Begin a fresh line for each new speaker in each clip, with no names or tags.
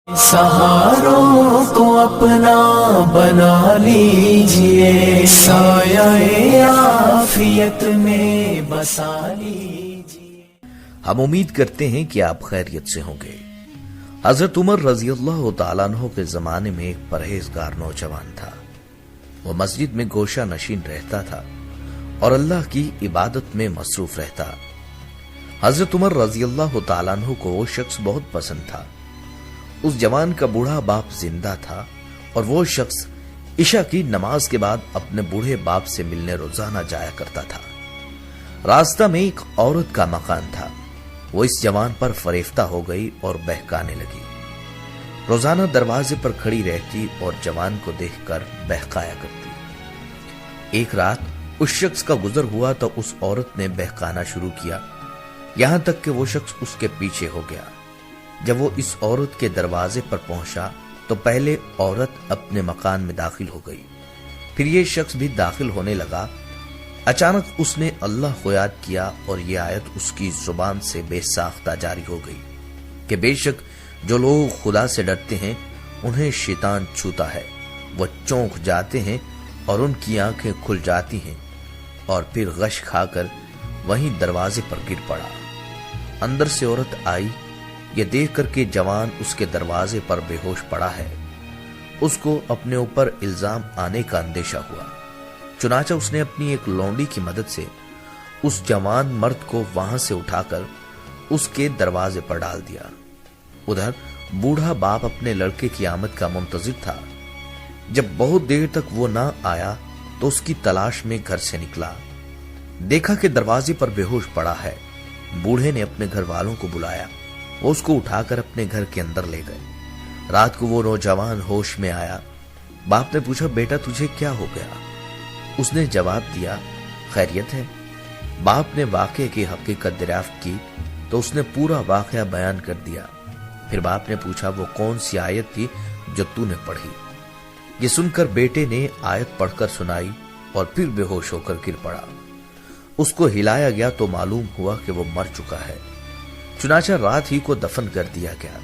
سہاروں کو اپنا بنا لیجئے، سایہ عافیت میں بسا لیجئے۔
ہم امید کرتے ہیں کہ آپ خیریت سے ہوں گے۔ حضرت عمر رضی اللہ تعالیٰ عنہ کے زمانے میں ایک پرہیزگار نوجوان تھا۔ وہ مسجد میں گوشہ نشین رہتا تھا اور اللہ کی عبادت میں مصروف رہتا۔ حضرت عمر رضی اللہ تعالیٰ عنہ کو وہ شخص بہت پسند تھا۔ اس جوان کا بوڑھا باپ زندہ تھا اور وہ شخص عشاء کی نماز کے بعد اپنے بوڑھے باپ سے ملنے روزانہ جایا کرتا تھا۔ راستہ میں ایک عورت کا مکان تھا۔ وہ اس جوان پر فریفتہ ہو گئی اور بہکانے لگی۔ روزانہ دروازے پر کھڑی رہتی اور جوان کو دیکھ کر بہکایا کرتی۔ ایک رات اس شخص کا گزر ہوا تو اس عورت نے بہکانا شروع کیا، یہاں تک کہ وہ شخص اس کے پیچھے ہو گیا۔ جب وہ اس عورت کے دروازے پر پہنچا تو پہلے عورت اپنے مکان میں داخل ہو گئی، پھر یہ شخص بھی داخل ہونے لگا۔ اچانک اس نے اللہ کو یاد کیا اور یہ آیت اس کی زبان سے بے ساختہ جاری ہو گئی کہ بے شک جو لوگ خدا سے ڈرتے ہیں انہیں شیطان چھوتا ہے، وہ چونک جاتے ہیں اور ان کی آنکھیں کھل جاتی ہیں، اور پھر غش کھا کر وہیں دروازے پر گر پڑا۔ اندر سے عورت آئی، یہ دیکھ کر کہ جوان اس کے دروازے پر بے ہوش پڑا ہے، اس کو اپنے اوپر الزام آنے کا اندیشہ ہوا۔ چنانچہ اس نے اپنی ایک لونڈی کی مدد سے اس جوان مرد کو وہاں سے اٹھا کر اس کے دروازے پر ڈال دیا۔ ادھر بوڑھا باپ اپنے لڑکے کی آمد کا منتظر تھا۔ جب بہت دیر تک وہ نہ آیا تو اس کی تلاش میں گھر سے نکلا، دیکھا کہ دروازے پر بے ہوش پڑا ہے۔ بوڑھے نے اپنے گھر والوں کو بلایا، وہ اس کو اٹھا کر اپنے گھر کے اندر لے گئے۔ رات کو وہ نوجوان ہوش میں آیا۔ باپ نے پوچھا، بیٹا تجھے کیا ہو گیا؟ اس نے جواب دیا، خیریت ہے۔ باپ نے واقعے کی حقیقت دریافت کی تو اس نے پورا واقعہ بیان کر دیا۔ پھر باپ نے پوچھا، وہ کون سی آیت تھی جو تو نے پڑھی؟ یہ سن کر بیٹے نے آیت پڑھ کر سنائی اور پھر بے ہوش ہو کر گر پڑا۔ اس کو ہلایا گیا تو معلوم ہوا کہ وہ مر چکا ہے۔ چنانچہ رات ہی کو دفن کر دیا گیا۔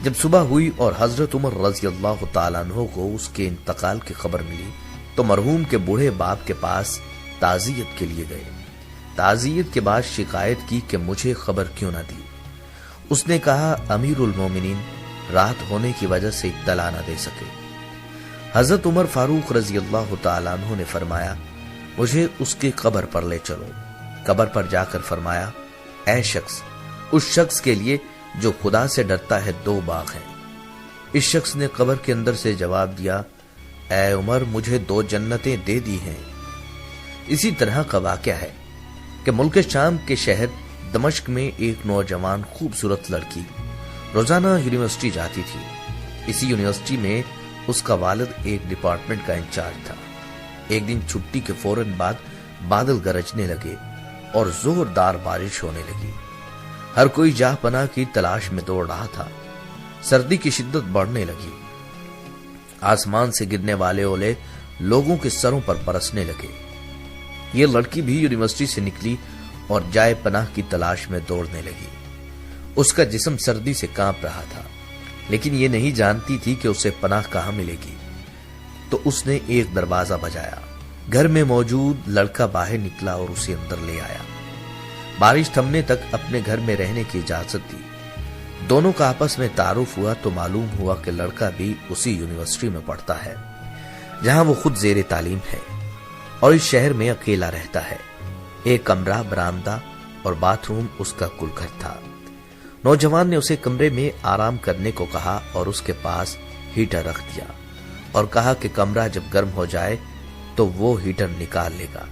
جب صبح ہوئی اور حضرت عمر رضی اللہ تعالیٰ عنہ کو اس کے انتقال کی خبر ملی تو مرحوم کے بوڑھے باپ کے پاس تعزیت کے لیے گئے۔ تعزیت کے بعد شکایت کی کہ مجھے خبر کیوں نہ دی۔ اس نے کہا، امیر المومنین رات ہونے کی وجہ سے اطلاع نہ دے سکے۔ حضرت عمر فاروق رضی اللہ تعالیٰ عنہ نے فرمایا، مجھے اس کی قبر پر لے چلو۔ قبر پر جا کر فرمایا، اے شخص، اس شخص کے لیے جو خدا سے ڈرتا ہے 2 باغ ہیں۔ اس شخص نے قبر کے اندر سے جواب دیا، اے عمر مجھے 2 جنتیں دے دی ہیں۔ اسی طرح کا واقعہ ہے کہ ملک شام کے شہر دمشق میں ایک نوجوان خوبصورت لڑکی روزانہ یونیورسٹی جاتی تھی۔ اسی یونیورسٹی میں اس کا والد ایک ڈپارٹمنٹ کا انچارج تھا۔ ایک دن چھٹی کے فوراً بعد بادل گرجنے لگے اور زوردار بارش ہونے لگی۔ ہر کوئی جاہ پناہ کی تلاش میں دوڑ رہا تھا۔ سردی کی شدت بڑھنے لگی۔ آسمان سے گرنے والے اولے لوگوں کے سروں پر برسنے لگے۔ یہ لڑکی بھی یونیورسٹی سے نکلی اور جائے پناہ کی تلاش میں دوڑنے لگی۔ اس کا جسم سردی سے کانپ رہا تھا، لیکن یہ نہیں جانتی تھی کہ اسے پناہ کہاں ملے گی۔ تو اس نے ایک دروازہ بجایا۔ گھر میں موجود لڑکا باہر نکلا اور اسے اندر لے آیا۔ بارش تھمنے تک اپنے گھر میں رہنے کی اجازت دی۔ دونوں کا آپس میں تعارف ہوا تو معلوم ہوا کہ لڑکا بھی اسی یونیورسٹی میں پڑھتا ہے جہاں وہ خود زیر تعلیم ہے، اور اس شہر میں اکیلا رہتا ہے۔ ایک کمرہ، برآمدہ اور باتھ روم اس کا کل گھر تھا۔ نوجوان نے اسے کمرے میں آرام کرنے کو کہا اور اس کے پاس ہیٹر رکھ دیا اور کہا کہ کمرہ جب گرم ہو جائے تو وہ ہیٹر نکال لے گا۔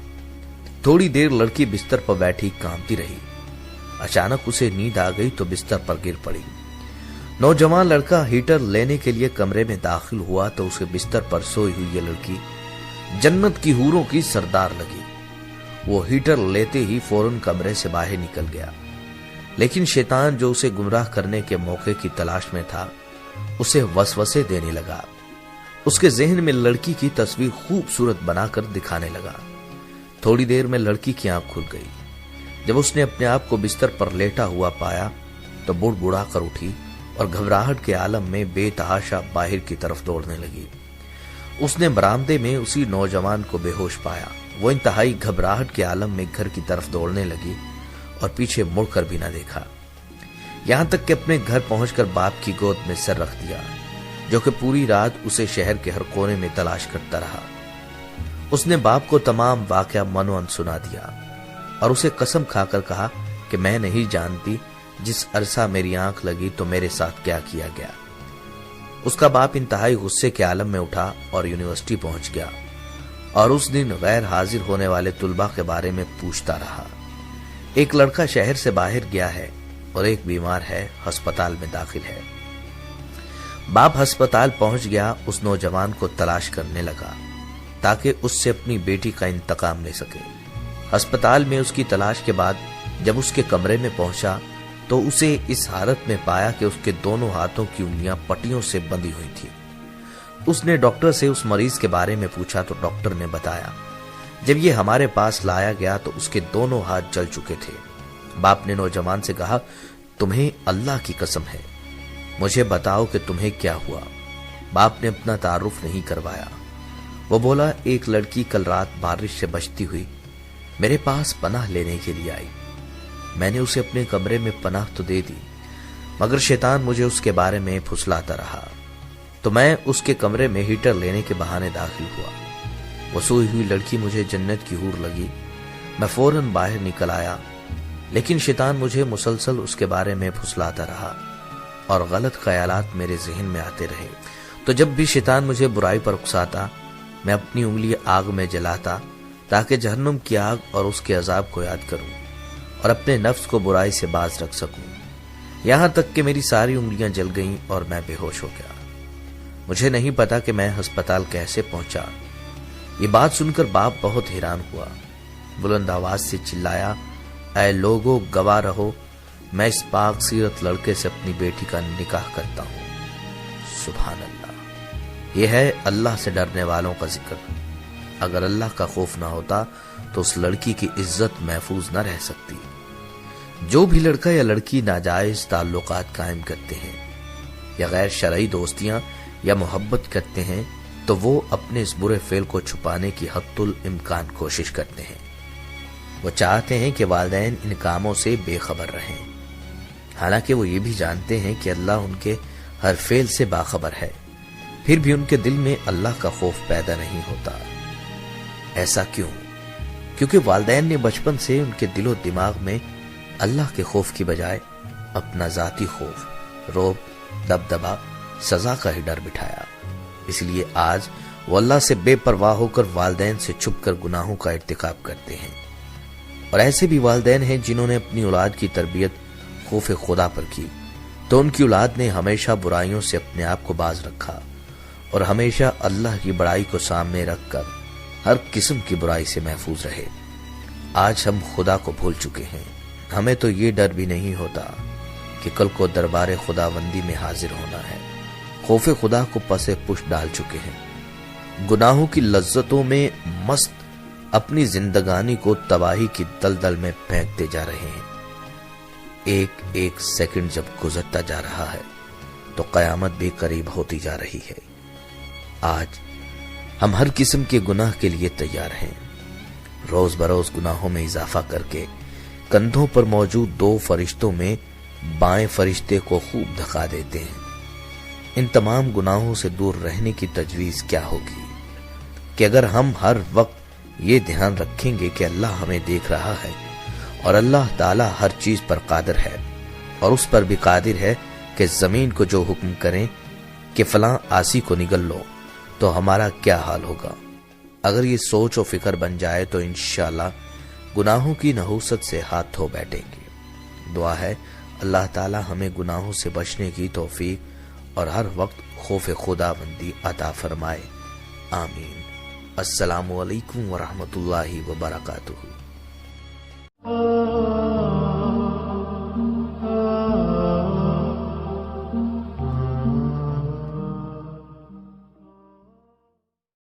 تھوڑی دیر لڑکی بستر پر بیٹھی کانپتی رہی۔ اچانک اسے نیند آ گئی تو بستر پر گر پڑی۔ نوجوان لڑکا ہیٹر لینے کے لیے کمرے میں داخل ہوا تو اسے بستر پر سوئی ہوئی یہ لڑکی جنت کی حوروں کی سردار لگی۔ وہ ہیٹر لیتے ہی فوراً کمرے سے باہر نکل گیا، لیکن شیطان جو اسے گمراہ کرنے کے موقع کی تلاش میں تھا اسے وسوسے دینے لگا۔ اس کے ذہن میں لڑکی کی تصویر خوبصورت بنا کر دکھانے لگا۔ تھوڑی دیر میں لڑکی کی آنکھ کھل گئی۔ جب اس نے اپنے آپ کو بستر پر لیٹا ہوا پایا تو بڑبڑا کر اٹھی اور گھبراہٹ کے عالم میں بے تحاشا باہر کی طرف دوڑنے لگی۔ اس نے برآمدے میں اسی نوجوان کو بے ہوش پایا۔ وہ انتہائی گھبراہٹ کے عالم میں گھر کی طرف دوڑنے لگی اور پیچھے مڑ کر بھی نہ دیکھا، یہاں تک کہ اپنے گھر پہنچ کر باپ کی گود میں سر رکھ دیا، جو کہ پوری رات اسے شہر کے ہر کونے میں تلاش کرتا رہا۔ اس نے باپ کو تمام واقعہ منوان سنا دیا اور اسے قسم کھا کر کہا کہ میں نہیں جانتی جس عرصہ میری آنکھ لگی تو میرے ساتھ کیا کیا گیا۔ اس کا باپ انتہائی غصے کے عالم میں اٹھا اور یونیورسٹی پہنچ گیا اور اس دن غیر حاضر ہونے والے طلباء کے بارے میں پوچھتا رہا۔ ایک لڑکا شہر سے باہر گیا ہے اور ایک بیمار ہے، ہسپتال میں داخل ہے۔ باپ ہسپتال پہنچ گیا، اس نوجوان کو تلاش کرنے لگا تاکہ اس سے اپنی بیٹی کا انتقام لے سکے۔ ہسپتال میں اس کی تلاش کے بعد جب اس کے کمرے میں پہنچا تو اسے اس حالت میں پایا کہ اس کے دونوں ہاتھوں کی انگلیاں پٹیوں سے بندھی ہوئی تھی۔ اس نے ڈاکٹر سے اس مریض کے بارے میں پوچھا تو ڈاکٹر نے بتایا جب یہ ہمارے پاس لایا گیا تو اس کے دونوں ہاتھ جل چکے تھے۔ باپ نے نوجوان سے کہا، تمہیں اللہ کی قسم ہے، مجھے بتاؤ کہ تمہیں کیا ہوا۔ باپ نے اپنا تعارف نہیں کروایا۔ وہ بولا، ایک لڑکی کل رات بارش سے بچتی ہوئی میرے پاس پناہ لینے کے لیے آئی۔ میں نے اسے اپنے کمرے میں پناہ تو دے دی، مگر شیطان مجھے اس کے بارے میں پھسلاتا رہا، تو میں اس کے کمرے میں ہیٹر لینے کے بہانے داخل ہوا۔ وہ سوئی ہوئی لڑکی مجھے جنت کی حور لگی، میں فوراً باہر نکل آیا، لیکن شیطان مجھے مسلسل اس کے بارے میں پھسلاتا رہا اور غلط خیالات میرے ذہن میں آتے رہے۔ تو جب بھی شیطان مجھے برائی پر اکساتا، میں اپنی انگلی آگ میں جلاتا تاکہ جہنم کی آگ اور اس کے عذاب کو یاد کروں اور اپنے نفس کو برائی سے باز رکھ سکوں، یہاں تک کہ میری ساری انگلیاں جل گئیں اور میں بے ہوش ہو گیا۔ مجھے نہیں پتا کہ میں ہسپتال کیسے پہنچا۔ یہ بات سن کر باپ بہت حیران ہوا، بلند آواز سے چلایا، اے لوگو گواہ رہو، میں اس پاک سیرت لڑکے سے اپنی بیٹی کا نکاح کرتا ہوں۔ سبحان اللہ، یہ ہے اللہ سے ڈرنے والوں کا ذکر۔ اگر اللہ کا خوف نہ ہوتا تو اس لڑکی کی عزت محفوظ نہ رہ سکتی۔ جو بھی لڑکا یا لڑکی ناجائز تعلقات قائم کرتے ہیں یا غیر شرعی دوستیاں یا محبت کرتے ہیں تو وہ اپنے اس برے فعل کو چھپانے کی حتی الامکان کوشش کرتے ہیں۔ وہ چاہتے ہیں کہ والدین ان کاموں سے بے خبر رہیں، حالانکہ وہ یہ بھی جانتے ہیں کہ اللہ ان کے ہر فعل سے باخبر ہے، پھر بھی ان کے دل میں اللہ کا خوف پیدا نہیں ہوتا۔ ایسا کیوں؟ کیونکہ والدین نے بچپن سے ان کے دل و دماغ میں اللہ کے خوف کی بجائے اپنا ذاتی خوف، رعب، دبدبا، سزا کا ہی ڈر بٹھایا۔ اس لیے آج وہ اللہ سے بے پرواہ ہو کر والدین سے چھپ کر گناہوں کا ارتکاب کرتے ہیں۔ اور ایسے بھی والدین ہیں جنہوں نے اپنی اولاد کی تربیت خوف خدا پر کی، تو ان کی اولاد نے ہمیشہ برائیوں سے اپنے آپ کو باز رکھا اور ہمیشہ اللہ کی بڑائی کو سامنے رکھ کر ہر قسم کی برائی سے محفوظ رہے۔ آج ہم خدا کو بھول چکے ہیں، ہمیں تو یہ ڈر بھی نہیں ہوتا کہ کل کو دربار خداوندی میں حاضر ہونا ہے۔ خوف خدا کو پس پش ڈال چکے ہیں، گناہوں کی لذتوں میں مست اپنی زندگانی کو تباہی کی دلدل میں پھینکتے جا رہے ہیں۔ ایک ایک سیکنڈ جب گزرتا جا رہا ہے تو قیامت بھی قریب ہوتی جا رہی ہے۔ آج ہم ہر قسم کے گناہ کے لیے تیار ہیں، روز بروز گناہوں میں اضافہ کر کے کندھوں پر موجود دو فرشتوں میں بائیں فرشتے کو خوب دھکا دیتے ہیں۔ ان تمام گناہوں سے دور رہنے کی تجویز کیا ہوگی کہ اگر ہم ہر وقت یہ دھیان رکھیں گے کہ اللہ ہمیں دیکھ رہا ہے اور اللہ تعالی ہر چیز پر قادر ہے، اور اس پر بھی قادر ہے کہ زمین کو جو حکم کریں کہ فلاں آسی کو نگل لو، تو ہمارا کیا حال ہوگا۔ اگر یہ سوچ و فکر بن جائے تو انشاءاللہ گناہوں کی نحوست سے ہاتھ دھو بیٹھیں گے۔ دعا ہے اللہ تعالی ہمیں گناہوں سے بچنے کی توفیق اور ہر وقت خوف خداوندی عطا فرمائے، آمین۔ السلام علیکم ورحمۃ اللہ وبرکاتہ۔